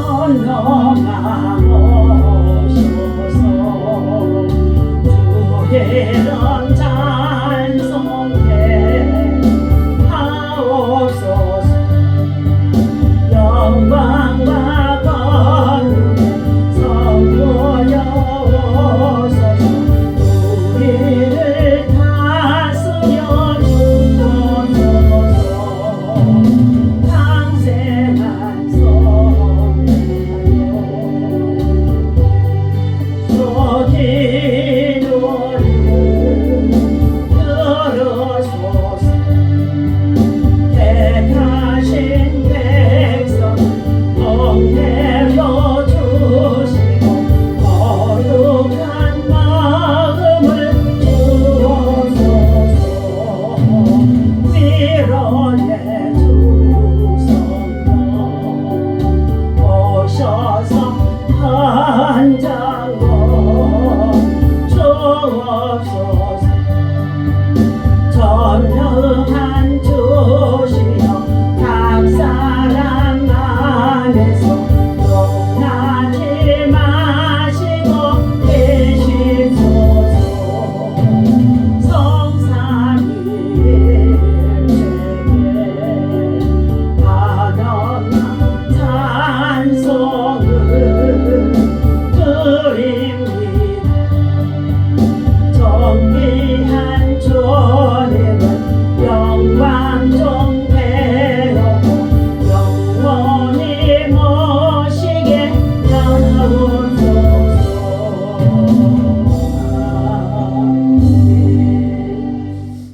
건너가오소서 주의 이름 찬송해 하옵소서 영광과 권능 선보여오소서 우리를 다스려 주옵소서 평생한 성하여 기도를 들으소서 택하신 백성 복내려 주시고 거룩한 마음을 주옵소서 위로의 주성령 오셔서 현장을 주옵소서 전능한 주시여 각 사람 안에서 용나지 마시고 계시소서 성삼일체에 아너나 찬송을 드립니다 정리한 주님은 영광 좀 배우고 영원히 모시게 하옵소서.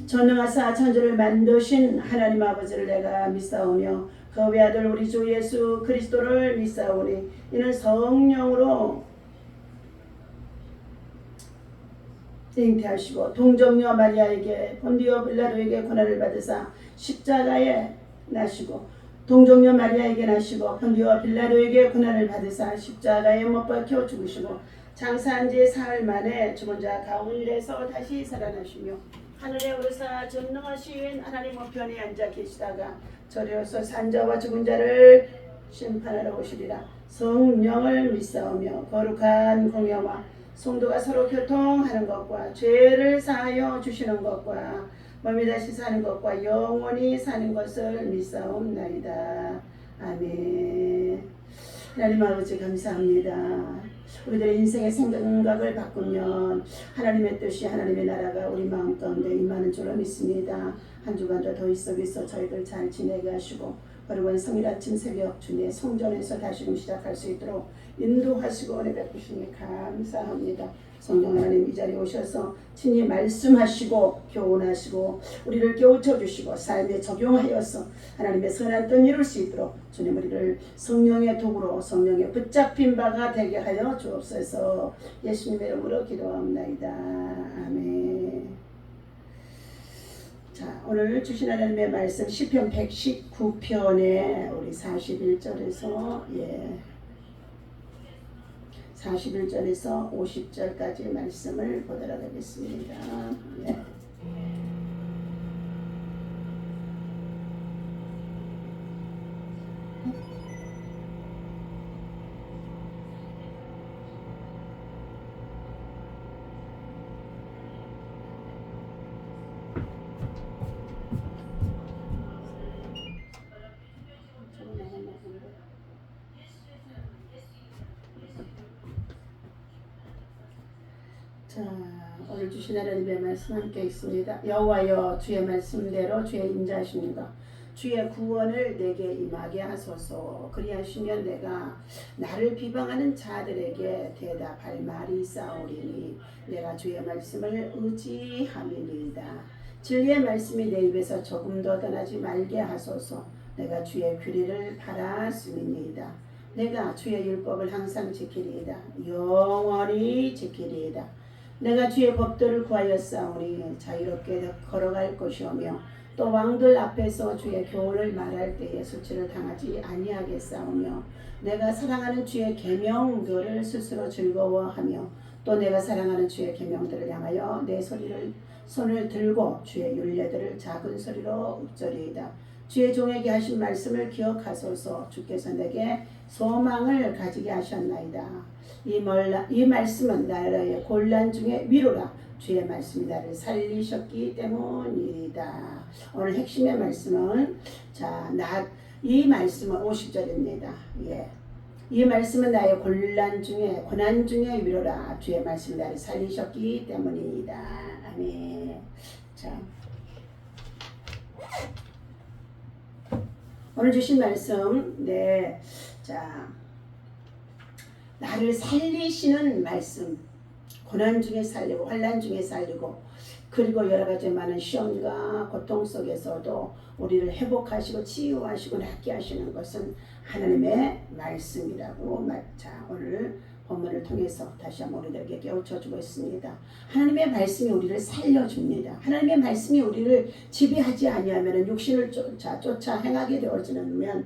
전능하사 천지를 만드신 하나님 아버지를 내가 믿사오며 그 외아들 우리 주 예수 그리스도를 믿사오니 이는 성령으로 잉태하시고 동정녀 마리아에게 본디오 빌라도에게 고난을 받으사 십자가에 나시고 동정녀 마리아에게 나시고 본디오 빌라도에게 고난을 받으사 십자가에 못 박혀 죽으시고 장사한 지 사흘 만에 죽은 자 가운데서 다시 살아나시며 하늘에 오르사 전능하신 하나님 우편에 앉아 계시다가 저리로서 산자와 죽은 자를 심판하러 오시리라. 성령을 믿사오며 거룩한 공회와 성도가 서로 교통하는 것과 죄를 사하여 주시는 것과 몸이 다시 사는 것과 영원히 사는 것을 믿사옵나이다. 아멘. 하나님 아버지 감사합니다. 우리들의 인생의 생각을 바꾸면 하나님의 뜻이 하나님의 나라가 우리 마음 가운데 임하는 줄로 믿습니다. 한 주간도 더 있어 저희들 잘 지내게 하시고 그리고 성일 아침 새벽 주님의 성전에서 다시금 시작할 수 있도록 인도하시고 은혜 베푸시니 감사합니다. 성령 하나님 이 자리에 오셔서 친히 말씀하시고 교훈하시고 우리를 깨우쳐 주시고 삶에 적용하여서 하나님의 선한 뜻 이룰 수 있도록 주님 우리를 성령의 도구로 성령의 붙잡힌 바가 되게 하여 주옵소서. 예수님의 이름으로 기도합나이다. 아멘. 자, 오늘 주신 하나님의 말씀 시편 119편에 우리 41절에서 41절에서 50절까지 말씀을 보도록 하겠습니다. 자, 오늘 주신 하나님의 말씀 함께 있습니다. 여호와여 주의 말씀대로 주의 인자하십니다. 주의 구원을 내게 임하게 하소서. 그리하시면 내가 나를 비방하는 자들에게 대답할 말이 있사오리니 내가 주의 말씀을 의지함이니이다. 진리의 말씀이 내 입에서 조금도 떠나지 말게 하소서. 내가 주의 규례를 바랐음이니이다. 내가 주의 율법을 항상 지키리이다. 영원히 지키리이다. 내가 주의 법도를 구하였사오니 자유롭게 걸어갈 것이오며 또 왕들 앞에서 주의 교훈을 말할 때에 수치를 당하지 아니하겠사오며 내가 사랑하는 주의 계명들을 스스로 즐거워하며 또 내가 사랑하는 주의 계명들을 향하여 내 손을 들고 주의 율례들을 작은 소리로 읊조리이다. 주의 종에게 하신 말씀을 기억하소서. 주께서 내게 소망을 가지게 하셨나이다. 이 말씀은 나라의 곤란 중에 위로라. 주의 말씀이 나를 살리셨기 때문이다. 오늘 핵심의 말씀은 이 말씀은 50절입니다. 예. 이 말씀은 나의 고난 중에 위로라. 주의 말씀이 나를 살리셨기 때문이다. 아멘. 자, 오늘 주신 말씀, 나를 살리시는 말씀, 고난 중에 살리고 환난 중에 살리고, 그리고 여러 가지 많은 시험과 고통 속에서도 우리를 회복하시고 치유하시고 낫게 하시는 것은 하나님의 말씀이라고 오늘 본문을 통해서 다시 한번 우리들에게 깨우쳐주고 있습니다. 하나님의 말씀이 우리를 살려줍니다. 하나님의 말씀이 우리를 지배하지 아니하면 육신을 쫓아 행하게 되어지면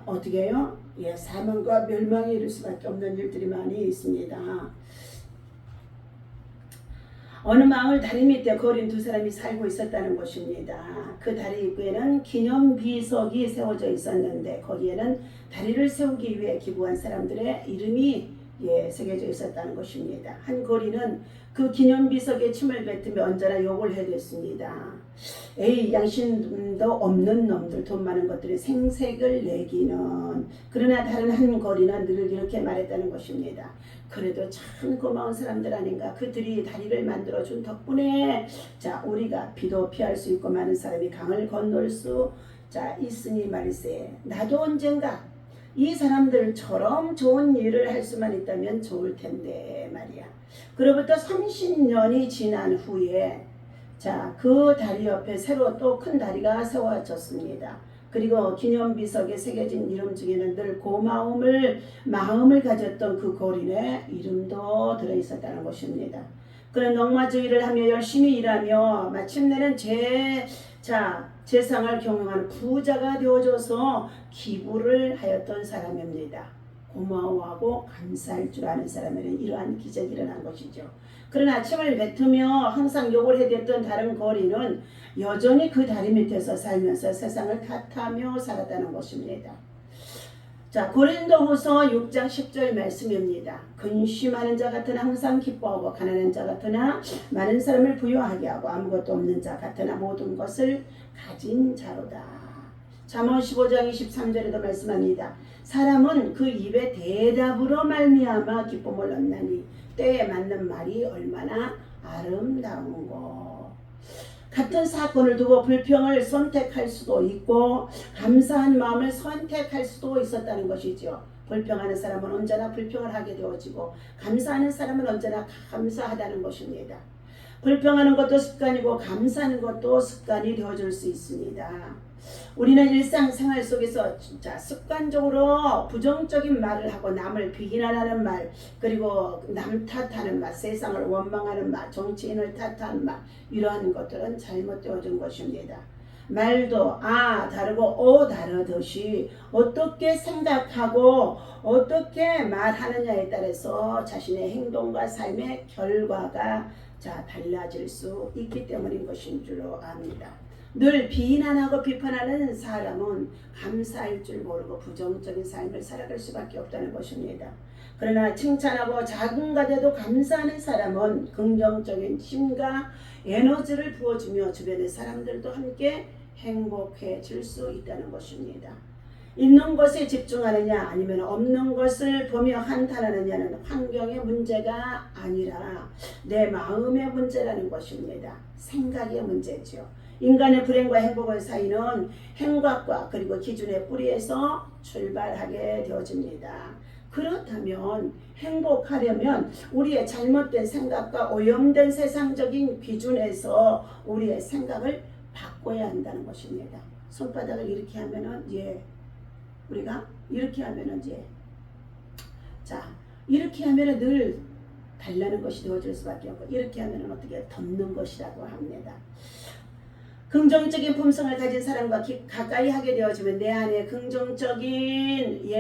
어떻게 해요? 예, 사망과 멸망에 이를 수밖에 없는 일들이 많이 있습니다. 어느 마을 다리 밑에 거린 두 사람이 살고 있었다는 것입니다. 그 다리 입구에는 기념비석이 세워져 있었는데 거기에는 다리를 세우기 위해 기부한 사람들의 이름이 새겨져 있었다는 것입니다. 한 거리는 그 기념비석에 침을 뱉으며 언제나 욕을 해댔습니다. 에이, 양심도 없는 놈들, 돈 많은 것들이 생색을 내기는. 그러나 다른 한 거리는 늘 이렇게 말했다는 것입니다. 그래도 참 고마운 사람들 아닌가. 그들이 다리를 만들어준 덕분에 우리가 비도 피할 수 있고 많은 사람이 강을 건널 수 있으니 말세. 나도 언젠가 이 사람들처럼 좋은 일을 할 수만 있다면 좋을 텐데 말이야. 그로부터 30년이 지난 후에 그 다리 옆에 새로 또 큰 다리가 세워졌습니다. 그리고 기념비석에 새겨진 이름 중에는 늘 마음을 가졌던 그 거린의 이름도 들어있었다는 것입니다. 그는 농마주의를 하며 열심히 일하며 마침내는 세상을 경영하는 부자가 되어줘서 기부를 하였던 사람입니다. 고마워하고 감사할 줄 아는 사람에는 이러한 기적이 일어난 것이죠. 그러나 침을 뱉으며 항상 욕을 해댔던 다른 거리는 여전히 그 다리 밑에서 살면서 세상을 탓하며 살았다는 것입니다. 고린도후서 6장 10절 말씀입니다. 근심하는 자 같으나 항상 기뻐하고 가난한 자 같으나 많은 사람을 부유하게 하고 아무것도 없는 자 같으나 모든 것을 가진 자로다. 잠언 15장 23절에도 말씀합니다. 사람은 그 입의 대답으로 말미암아 기쁨을 얻나니 때에 맞는 말이 얼마나 아름다운고. 같은 사건을 두고 불평을 선택할 수도 있고 감사한 마음을 선택할 수도 있었다는 것이죠. 불평하는 사람은 언제나 불평을 하게 되어지고 감사하는 사람은 언제나 감사하다는 것입니다. 불평하는 것도 습관이고 감사하는 것도 습관이 되어줄 수 있습니다. 우리는 일상생활 속에서 습관적으로 부정적인 말을 하고 남을 비난하는 말, 그리고 남 탓하는 말, 세상을 원망하는 말, 정치인을 탓하는 말, 이러한 것들은 잘못되어진 것입니다. 말도 다르고 다르듯이 어떻게 생각하고 어떻게 말하느냐에 따라서 자신의 행동과 삶의 결과가 달라질 수 있기 때문인 것인 줄로 압니다. 늘 비난하고 비판하는 사람은 감사할 줄 모르고 부정적인 삶을 살아갈 수밖에 없다는 것입니다. 그러나 칭찬하고 작은 것에도 감사하는 사람은 긍정적인 힘과 에너지를 부어주며 주변의 사람들도 함께 행복해질 수 있다는 것입니다. 있는 것에 집중하느냐 아니면 없는 것을 보며 한탄하느냐는 환경의 문제가 아니라 내 마음의 문제라는 것입니다. 생각의 문제죠. 인간의 불행과 행복의 사이는 행각과 그리고 기준의 뿌리에서 출발하게 되어집니다. 그렇다면 행복하려면 우리의 잘못된 생각과 오염된 세상적인 기준에서 우리의 생각을 바꿔야 한다는 것입니다. 손바닥을 이렇게 하면은 우리가 이렇게 하면은 이렇게 하면은 늘 달라는 것이 되어질 수밖에 없고 이렇게 하면은 어떻게 덮는 것이라고 합니다. 긍정적인 품성을 가진 사람과 가까이 하게 되어지면 내 안에 긍정적인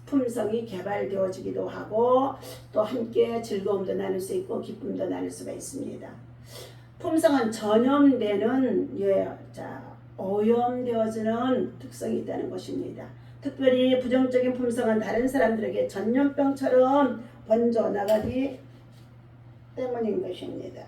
품성이 개발되어지기도 하고 또 함께 즐거움도 나눌 수 있고 기쁨도 나눌 수가 있습니다. 품성은 전염되는 오염되어지는 특성이 있다는 것입니다. 특별히 부정적인 품성은 다른 사람들에게 전염병처럼 번져나가기 때문인 것입니다.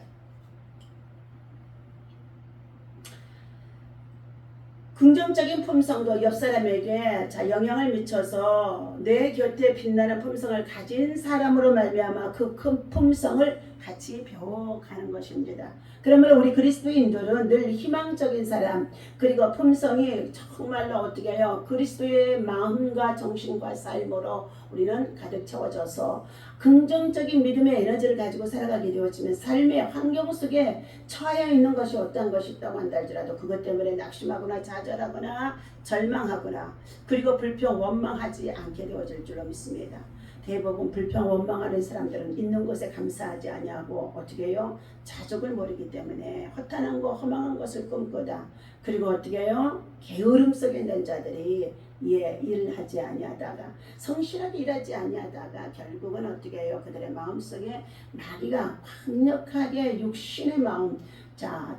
긍정적인 품성도 옆 사람에게 영향을 미쳐서 내 곁에 빛나는 품성을 가진 사람으로 말미암아 그 큰 품성을 같이 배워가는 것입니다. 그러므로 우리 그리스도인들은 늘 희망적인 사람, 그리고 품성이 정말로 어떻게 해요? 그리스도의 마음과 정신과 삶으로 우리는 가득 채워져서 긍정적인 믿음의 에너지를 가지고 살아가게 되어지면 삶의 환경 속에 처해 있는 것이 어떤 것이 있다고 한다 할지라도 그것 때문에 낙심하거나 좌절하거나 절망하거나 그리고 불평 원망하지 않게 되어질 줄로 믿습니다. 대부분 불평 원망하는 사람들은 있는 것에 감사하지 아니하고 어떻게 해요? 자족을 모르기 때문에 허탄한 거 허망한 것을 꿈꾸다. 그리고 어떻게 해요? 게으름 속에 있는 자들이 일하지 아니하다가 성실하게 일하지 아니하다가 결국은 어떻게 해요? 그들의 마음속에 마귀가 강력하게 육신의 마음,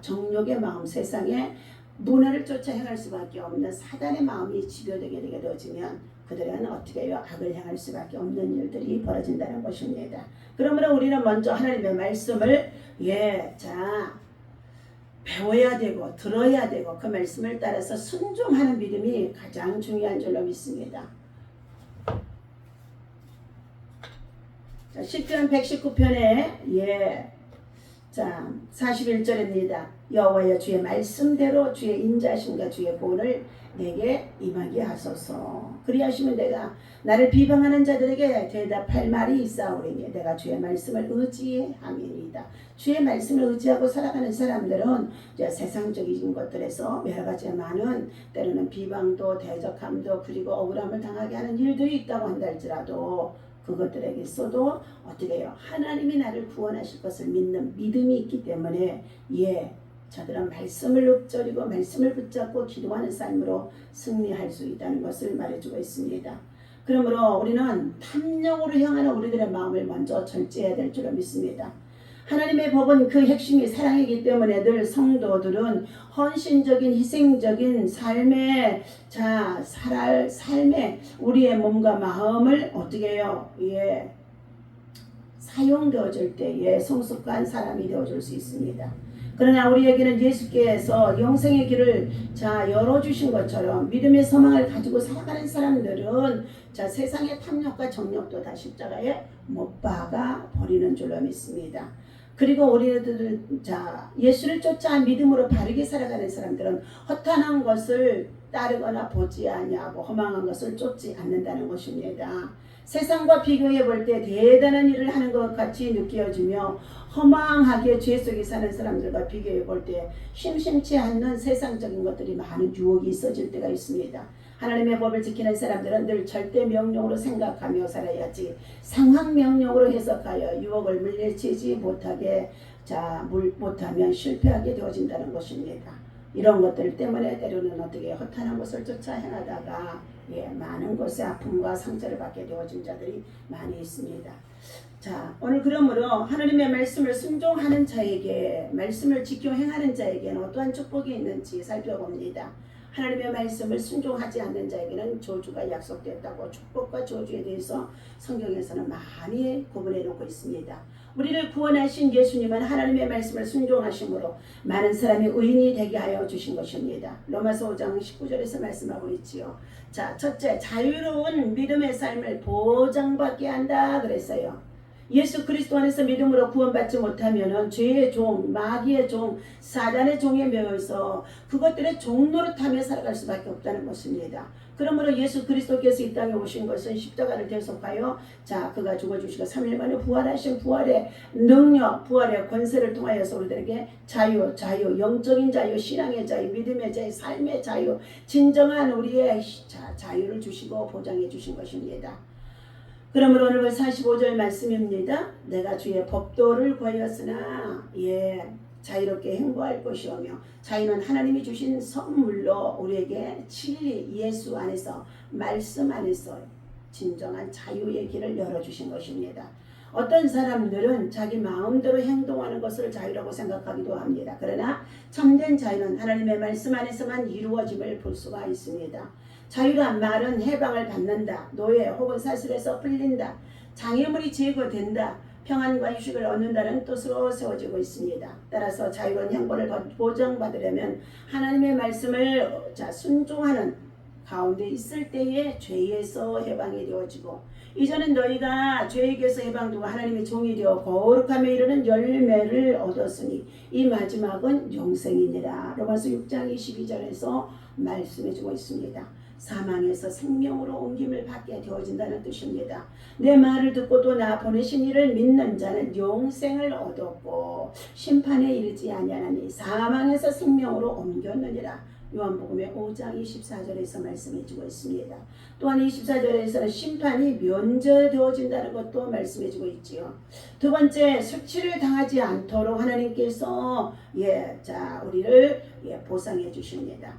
정욕의 마음, 세상에 문화를 쫓아 행할 수밖에 없는 사단의 마음이 집요되게 되게 되어지면 그들은 어떻게 해요? 악을 향할 수밖에 없는 일들이 벌어진다는 것입니다. 그러므로 우리는 먼저 하나님의 말씀을 배워야 되고 들어야 되고 그 말씀을 따라서 순종하는 믿음이 가장 중요한 줄로 믿습니다. 시편 119편에 41절입니다. 여호와여 주의 말씀대로 주의 인자하심과 주의 구원을 내게 임하게 하소서. 그리하시면 내가 나를 비방하는 자들에게 대답할 말이 있사오리니 내가 주의 말씀을 의지함이니이다. 주의 말씀을 의지하고 살아가는 사람들은 세상적인 것들에서 여러 가지 많은 때로는 비방도 대적함도 그리고 억울함을 당하게 하는 일들이 있다고 한다 할지라도 그것들에게서도 어떻게 해요? 하나님이 나를 구원하실 것을 믿는 믿음이 있기 때문에 저들은 말씀을 읊조리고 말씀을 붙잡고 기도하는 삶으로 승리할 수 있다는 것을 말해주고 있습니다. 그러므로 우리는 탐령으로 향하는 우리들의 마음을 먼저 절제해야 될 줄로 믿습니다. 하나님의 법은 그 핵심이 사랑이기 때문에 늘 성도들은 헌신적인 희생적인 삶의 우리의 몸과 마음을 어떻게 해요? 사용되어질 때에 성숙한 사람이 되어줄 수 있습니다. 그러나 우리에게는 예수께서 영생의 길을 열어주신 것처럼 믿음의 소망을 가지고 살아가는 사람들은 세상의 탐욕과 정욕도 다 십자가에 못 박아 버리는 줄로 믿습니다. 그리고 우리들은 예수를 쫓아 믿음으로 바르게 살아가는 사람들은 허탄한 것을 따르거나 보지 아니하고 허망한 것을 쫓지 않는다는 것입니다. 세상과 비교해 볼 때 대단한 일을 하는 것 같이 느껴지며 허망하게 죄 속에 사는 사람들과 비교해 볼 때 심심치 않는 세상적인 것들이 많은 유혹이 있어질 때가 있습니다. 하나님의 법을 지키는 사람들은 늘 절대 명령으로 생각하며 살아야지 상황 명령으로 해석하여 유혹을 물리치지 못하면 실패하게 되어진다는 것입니다. 이런 것들 때문에 때로는 어떻게 허탄한 것을 쫓아 행하다가 많은 곳에 아픔과 상처를 받게 되어진 자들이 많이 있습니다. 오늘 그러므로 하나님의 말씀을 순종하는 자에게 말씀을 지켜 행하는 자에게는 어떠한 축복이 있는지 살펴봅니다. 하나님의 말씀을 순종하지 않는 자에게는 저주가 약속됐다고 축복과 저주에 대해서 성경에서는 많이 구분해 놓고 있습니다. 우리를 구원하신 예수님은 하나님의 말씀을 순종하심으로 많은 사람이 의인이 되게 하여 주신 것입니다. 로마서 5장 19절에서 말씀하고 있지요. 첫째, 자유로운 믿음의 삶을 보장받게 한다 그랬어요. 예수 그리스도 안에서 믿음으로 구원받지 못하면은 죄의 종, 마귀의 종, 사단의 종에 매여서 그것들의 종노릇하며 살아갈 수밖에 없다는 것입니다. 그러므로 예수 그리스도께서 이 땅에 오신 것은 십자가를 대속하여 그가 죽어주시고 3일 만에 부활하신 부활의 능력, 부활의 권세를 통하여서 우리들에게 자유, 영적인 자유, 신앙의 자유, 믿음의 자유, 삶의 자유, 진정한 우리의 자유를 주시고 보장해 주신 것입니다. 그러므로 오늘 45절 말씀입니다. 내가 주의 법도를 구하였으나 자유롭게 행보할 것이오며 자유는 하나님이 주신 선물로 우리에게 진리 예수 안에서 말씀 안에서 진정한 자유의 길을 열어주신 것입니다. 어떤 사람들은 자기 마음대로 행동하는 것을 자유라고 생각하기도 합니다. 그러나 참된 자유는 하나님의 말씀 안에서만 이루어짐을 볼 수가 있습니다. 자유란 말은 해방을 받는다, 노예 혹은 사슬에서 풀린다, 장애물이 제거된다, 평안과 휴식을 얻는다는 뜻으로 세워지고 있습니다. 따라서 자유로운 행보를 보장받으려면 하나님의 말씀을 순종하는 가운데 있을 때에 죄에서 해방이 되어지고, 이전은 너희가 죄에게서 해방되고 하나님의 종이 되어 거룩함에 이르는 열매를 얻었으니 이 마지막은 영생이니라. 로마서 6장 22절에서 말씀해주고 있습니다. 사망에서 생명으로 옮김을 받게 되어진다는 뜻입니다. 내 말을 듣고도 나 보내신 이를 믿는 자는 영생을 얻었고 심판에 이르지 아니하나니 사망에서 생명으로 옮겼느니라. 요한복음의 5장 24절에서 말씀해주고 있습니다. 또한 24절에서는 심판이 면제되어진다는 것도 말씀해주고 있지요. 두 번째, 수치를 당하지 않도록 하나님께서 우리를 보상해 주십니다.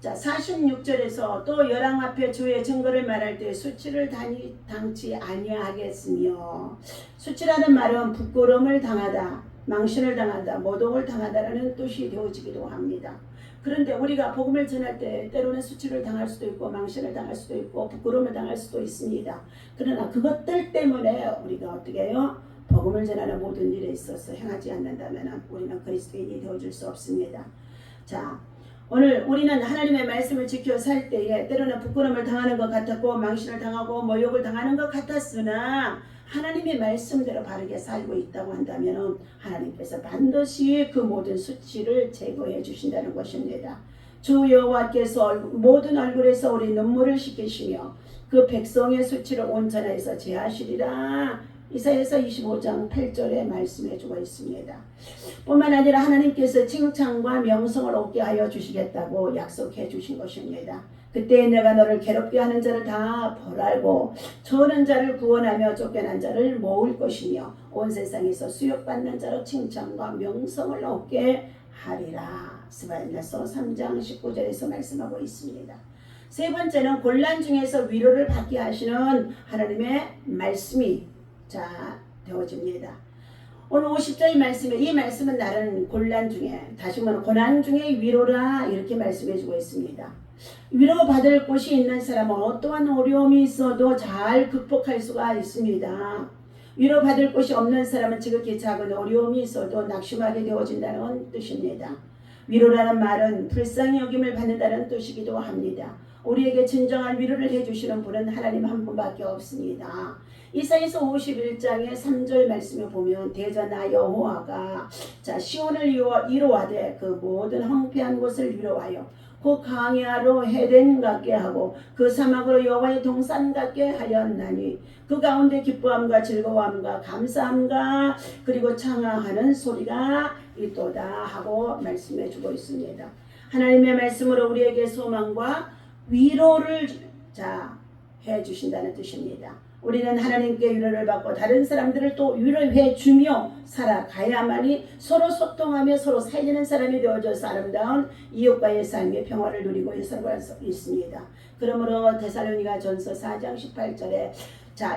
46절에서 또 열왕 앞에 주의 증거를 말할 때 수치를 당치 아니하겠으며, 수치라는 말은 부끄러움을 당하다, 망신을 당하다, 모독을 당하다라는 뜻이 되어지기도 합니다. 그런데 우리가 복음을 전할 때 때로는 수치를 당할 수도 있고 망신을 당할 수도 있고 부끄러움을 당할 수도 있습니다. 그러나 그것들 때문에 우리가 어떻게 해요? 복음을 전하는 모든 일에 있어서 행하지 않는다면 우리는 그리스도인이 되어줄 수 없습니다. 오늘 우리는 하나님의 말씀을 지켜 살 때에 때로는 부끄러움을 당하는 것 같았고 망신을 당하고 모욕을 당하는 것 같았으나 하나님의 말씀대로 바르게 살고 있다고 한다면 하나님께서 반드시 그 모든 수치를 제거해 주신다는 것입니다. 주 여호와께서 모든 얼굴에서 우리 눈물을 씻기시며 그 백성의 수치를 온전하여서 제하시리라. 이사야서 25장 8절에 말씀해주고 있습니다. 뿐만 아니라 하나님께서 칭찬과 명성을 얻게 하여 주시겠다고 약속해 주신 것입니다. 그때 내가 너를 괴롭게 하는 자를 다 벌하고 저는 자를 구원하며 쫓겨난 자를 모을 것이며 온 세상에서 수욕받는 자로 칭찬과 명성을 얻게 하리라. 스바랴서 3장 19절에서 말씀하고 있습니다. 세 번째는 곤란 중에서 위로를 받게 하시는 하나님의 말씀이 되어집니다. 오늘 50절 말씀에 이 말씀은 나는 곤란 중에, 다시 말하면 고난 중에 위로라 이렇게 말씀해주고 있습니다. 위로받을 곳이 있는 사람은 어떠한 어려움이 있어도 잘 극복할 수가 있습니다. 위로받을 곳이 없는 사람은 지극히 작은 어려움이 있어도 낙심하게 되어진다는 뜻입니다. 위로라는 말은 불쌍히 여김을 받는다는 뜻이기도 합니다. 우리에게 진정한 위로를 해주시는 분은 하나님 한 분밖에 없습니다. 이사야서 51장의 3절 말씀에 보면 대전아 여호와가 시온을 위로하되 그 모든 황폐한 곳을 위로하여 그 광야로 헤덴 같게 하고 그 사막으로 여호와의 동산 같게 하였나니 그 가운데 기뻐함과 즐거움과 감사함과 그리고 창화하는 소리가 있도다 하고 말씀해 주고 있습니다. 하나님의 말씀으로 우리에게 소망과 위로를 해 주신다는 뜻입니다. 우리는 하나님께 위로를 받고 다른 사람들을 또 위로해 주며 살아가야만이 서로 소통하며 서로 살리는 사람이 되어져서 아름다운 이웃과의 삶의 평화를 누리고 살아갈 수 있습니다. 그러므로 데살로니가전서 4장 18절에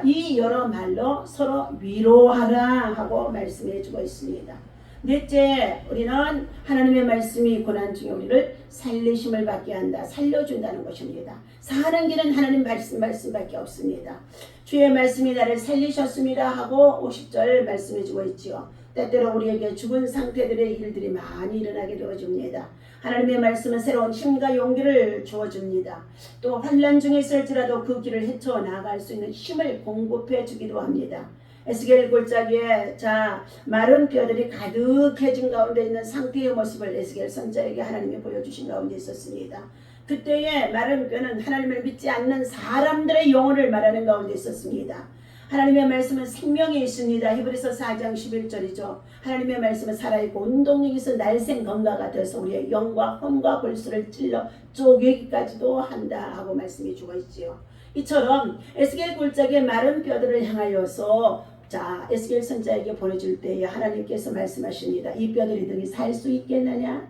이 여러 말로 서로 위로하라 하고 말씀해 주고 있습니다. 넷째, 우리는 하나님의 말씀이 고난 중에 우리를 살리심을 받게 한다, 살려준다는 것입니다. 사는 길은 하나님 말씀밖에 없습니다. 주의 말씀이 나를 살리셨습니다 하고 50절 말씀해주고 있지요. 때때로 우리에게 죽은 상태들의 일들이 많이 일어나게 되어줍니다. 하나님의 말씀은 새로운 힘과 용기를 주어줍니다. 또 환난 중에 있을지라도 그 길을 헤쳐나갈 수 있는 힘을 공급해 주기도 합니다. 에스겔 골짜기에 마른 뼈들이 가득해진 가운데 있는 상태의 모습을 에스겔 선자에게 하나님이 보여주신 가운데 있었습니다. 그때의 마른 뼈는 하나님을 믿지 않는 사람들의 영혼을 말하는 가운데 있었습니다. 하나님의 말씀은 생명이 있습니다. 히브리서 4장 11절이죠. 하나님의 말씀은 살아있고 운동력이 있어 날생 건가가 되어서 우리의 영과 혼과 골수를 찔러 쪼개기까지도 한다 하고 말씀해 주고 있지요. 이처럼 에스겔 골짜기의 마른 뼈들을 향하여서 에스겔 선자에게 보내줄 때에 하나님께서 말씀하십니다. 이 뼈들이 등이 살 수 있겠느냐?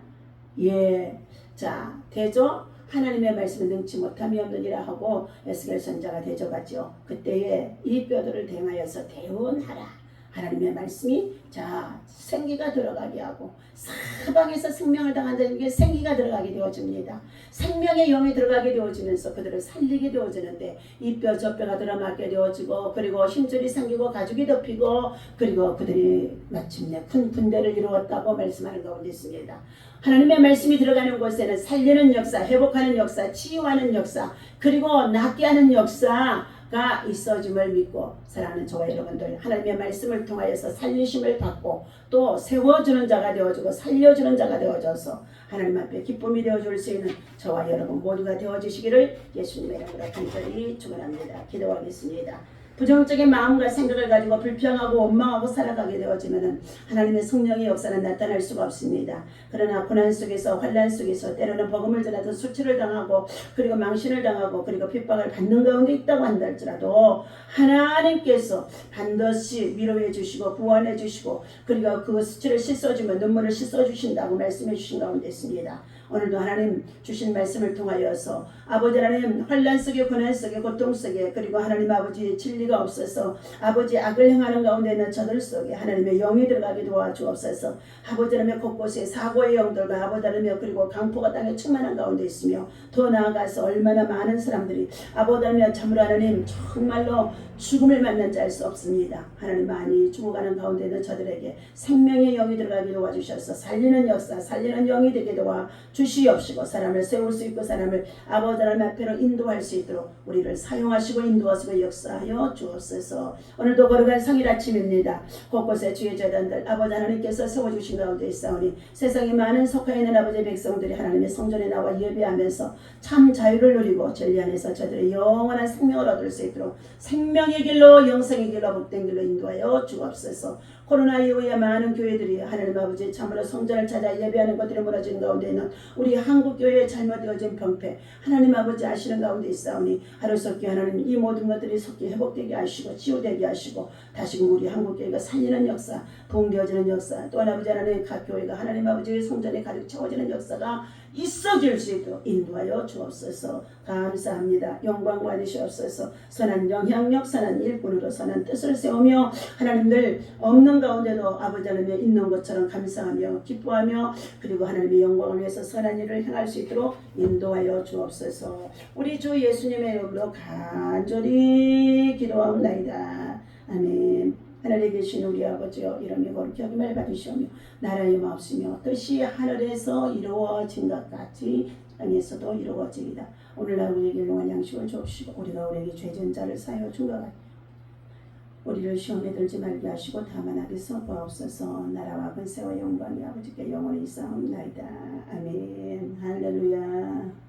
되죠? 하나님의 말씀을 능치 못함이 없느니라 하고 에스겔 선자가 대접하죠. 그때에 이 뼈들을 대하여서 대언하라. 하나님의 말씀이 자 생기가 들어가게 하고 사방에서 생명을 당한 자에게 생기가 들어가게 되어집니다. 생명의 영이 들어가게 되어지면서 그들을 살리게 되어지는데 이 뼈 저 뼈가 들어맞게 되어지고 그리고 힘줄이 생기고 가죽이 덮이고 그리고 그들이 마침내 큰 군대를 이루었다고 말씀하는 가운데 있습니다. 하나님의 말씀이 들어가는 곳에는 살리는 역사, 회복하는 역사, 치유하는 역사, 그리고 낫게 하는 역사가 있어짐을 믿고 사랑하는 저와 여러분들, 하나님의 말씀을 통하여서 살리심을 받고 또 세워주는 자가 되어주고 살려주는 자가 되어져서 하나님 앞에 기쁨이 되어줄 수 있는 저와 여러분 모두가 되어주시기를 예수님의 이름으로 간절히 축원합니다. 기도하겠습니다. 부정적인 마음과 생각을 가지고 불평하고 원망하고 살아가게 되어지면 하나님의 성령의 역사는 나타날 수가 없습니다. 그러나 고난 속에서 환난 속에서 때로는 버금을 지나서 수치를 당하고 그리고 망신을 당하고 그리고 핍박을 받는 가운데 있다고 한다 할지라도 하나님께서 반드시 위로해 주시고 구원해 주시고 그리고 그 수치를 씻어주면 눈물을 씻어주신다고 말씀해 주신 가운데 있습니다. 오늘도 하나님 주신 말씀을 통하여서 아버지 하나님 환난 속에 고난 속에 고통 속에 그리고 하나님 아버지의 진리가 없어서 아버지 악을 행하는 가운데 있는 저들 속에 하나님의 영이 들어가게 도와주옵소서. 아버지 하나님 곳곳에 사고의 영들과 아버지 하나님 그리고 강포가 땅에 충만한 가운데 있으며 더 나아가서 얼마나 많은 사람들이 아버지 하나님 참으로 하나님 정말로 죽음을 만난 자 알 수 없습니다. 하나님 많이 죽어가는 가운데 있는 저들에게 생명의 영이 들어가게 도와주셔서 살리는 역사 살리는 영이 되게 도와주시옵시고 사람을 세울 수 있고 사람을 아버지 하나님 앞으로 인도할 수 있도록 우리를 사용하시고 인도하시고 역사하여 주옵소서. 오늘도 거룩한 성일 아침입니다. 곳곳에 주의 재단들 아버지 하나님께서 세워주신 가운데 있사오니 세상에 많은 속하 있는 아버지의 백성들이 하나님의 성전에 나와 예배하면서 참 자유를 누리고 진리 안에서 저들의 영원한 생명을 얻을 수 있도록 생명의 길로 영생의 길로 복된 길로 인도하여 주옵소서. 코로나 이후에 많은 교회들이 하나님 아버지 참으로 성전을 찾아 예배하는 것들이 무너진 가운데 있는 우리 한국교회의 잘못되어진 병폐 하나님 아버지 아시는 가운데 있사오니 하루속히 하나님 이 모든 것들이 속히 회복되게 하시고 치유되게 하시고 다시금 우리 한국교회가 살리는 역사 동되어지는 역사 또한 아버지 하나님 각 교회가 하나님 아버지의 성전에 가득 채워지는 역사가 있어질 수 있도록 인도하여 주옵소서. 감사합니다. 영광 받으시옵소서. 선한 영향력 선한 일꾼으로 선한 뜻을 세우며 하나님들 없는 가운데도 아버지 하나님의 있는 것처럼 감사하며 기뻐하며 그리고 하나님의 영광을 위해서 선한 일을 행할 수 있도록 인도하여 주옵소서. 우리 주 예수님의 이름으로 간절히 기도하옵나이다. 아멘. 하늘에 계신 우리 아버지여 이름이 거룩히 여김을 받으시오며 나라의 마옵시며 뜻이 하늘에서 이루어진 것 같이 땅에서도 이루어지이다. 오늘날 우리에게 용한 양식을 주옵시고 우리가 우리에게 죄진 자를 사하여 준 것 같이 우리를 시험에 들지 말게 하시고 다만 악에서 구하옵소서. 나라와 권세와 영광이 아버지께 영원히 있사옵나이다. 아멘. 할렐루야.